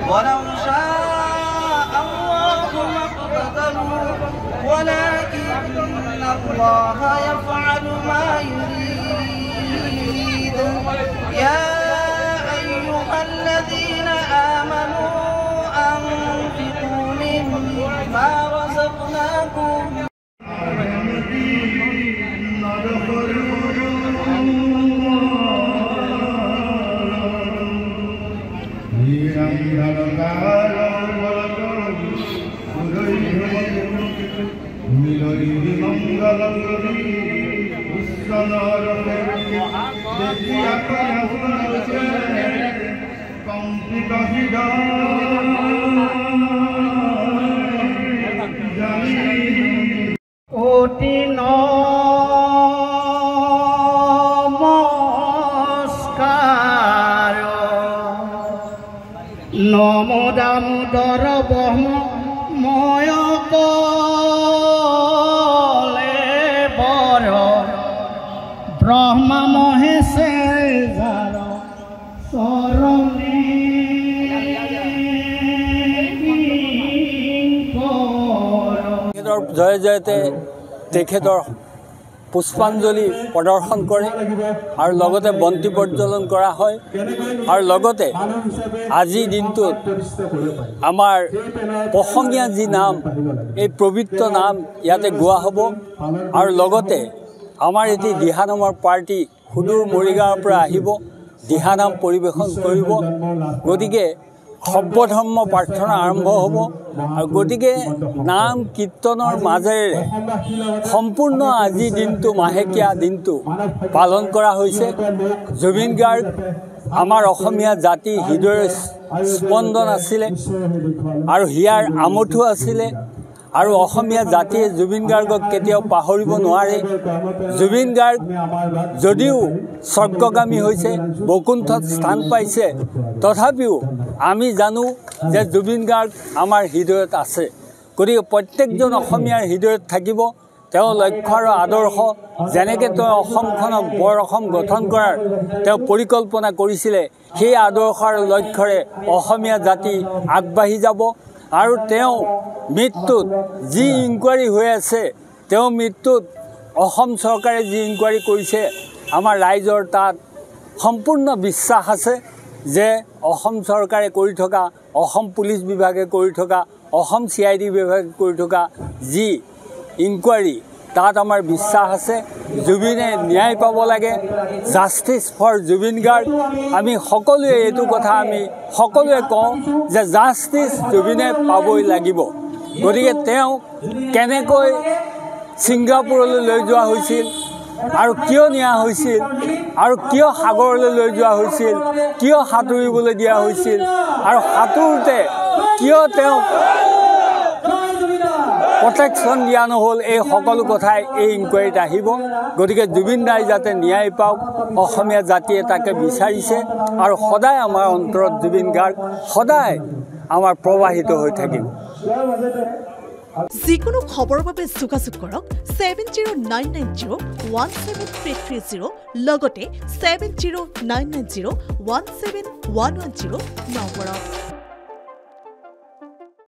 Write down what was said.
ولو شاء الله ما اقتتلوا ولكن الله يفعل ما يريد يا أيها الذين آمنوا أنفقوا مما رزقناكم অতি নমস্কাৰ নমো দামোদৰ ব্ৰহ্মময় কলে বৰ ব্ৰহ্মা মহেশে যাৰ চৰণে জয় জয়তে তেখেতৰ পুষ্পাঞ্জলি প্ৰদৰ্শন কৰে আৰু লগতে বন্তি প্ৰজ্বলন কৰা হয় আৰু লগতে আজি দিনটোত আমাৰ পহঙীয়া যি নাম এই পবিত্ৰ নাম ইয়াতে গোৱা হ'ব আৰু লগতে আমাৰ এটি দিহানামৰ পাৰ্টি সুদূৰ মৰিগাঁৱৰ পৰা আহিব দিহানাম পৰিৱেশন কৰিব গতিকে সৰ্বধৰ্ম প্ৰাৰ্থনা আৰম্ভ হ'ব আৰু গতিকে নাম কীৰ্তনৰ মাজেৰে সম্পূৰ্ণ আজি দিনটো মাহেকীয়া দিনটো পালন কৰা হৈছে জুবিন গাৰ্গ আমাৰ অসমীয়া জাতি হৃদয়ৰ স্পন্দন আছিলে আৰু হিয়াৰ আমঠু আছিলে আৰু অসমীয়া জাতিয়ে জুবিন গাৰ্গক কেতিয়াও পাহৰিব নোৱাৰে জুবিন গাৰ্গ যদিও স্বৰ্গগামী হৈছে বৈকুণ্ঠত স্থান পাইছে তথাপিও আমি জানো যে জুবিন গাৰ্গ আমাৰ হৃদয়ত আছে গতিকে প্ৰত্যেকজন অসমীয়াৰ হৃদয়ত থাকিব তেওঁ লক্ষ্য আৰু আদৰ্শ যেনেকৈ তেওঁ অসমখনক বৰ অসম গঠন কৰাৰ তেওঁ পৰিকল্পনা কৰিছিলে সেই আদৰ্শ আৰু লক্ষ্যৰে অসমীয়া জাতি আগবাঢ়ি যাব আৰু তেওঁ মৃত্যুত যি ইনকুৱাৰী হৈ আছে তেওঁ মৃত্যুত অসম চৰকাৰে যি ইনকুৱাৰী কৰিছে আমাৰ ৰাইজৰ তাত সম্পূৰ্ণ বিশ্বাস আছে যে অসম চৰকাৰে কৰি থকা অসম পুলিচ বিভাগে কৰি থকা অসম CID বিভাগে কৰি থকা যি ইনকুৱাৰী তাত আমাৰ বিশ্বাস আছে জুবিনে ন্যায় পাব লাগে জাষ্টিছ ফৰ জুবিন গাৰ্গ আমি সকলোৱে এইটো কথা আমি সকলোৱে কওঁ যে জাষ্টিছ জুবিনে পাবই লাগিব গতিকে তেওঁ কেনেকৈ ছিংগাপুৰলৈ লৈ যোৱা হৈছিল আৰু কিয় নিয়া হৈছিল আৰু কিয় সাগৰলৈ লৈ যোৱা হৈছিল কিয় সাঁতুৰিবলৈ দিয়া হৈছিল আৰু সাঁতোৰোতে কিয় তেওঁ প্ৰটেকশ্যন দিয়া নহ'ল এই সকলো কথাই এই ইনকুৱাৰীত আহিব গতিকে জুবিন দাই যাতে ন্যায় পাওক অসমীয়া জাতিয়ে তাকে বিচাৰিছে আৰু সদায় আমাৰ অন্তৰত জুবিন গাৰ্গ সদায় আমাৰ প্ৰবাহিত হৈ থাকিব যিকোনো খবৰৰ বাবে যোগাযোগ কৰক 7099017330 লগতে 7099017110 নম্বৰত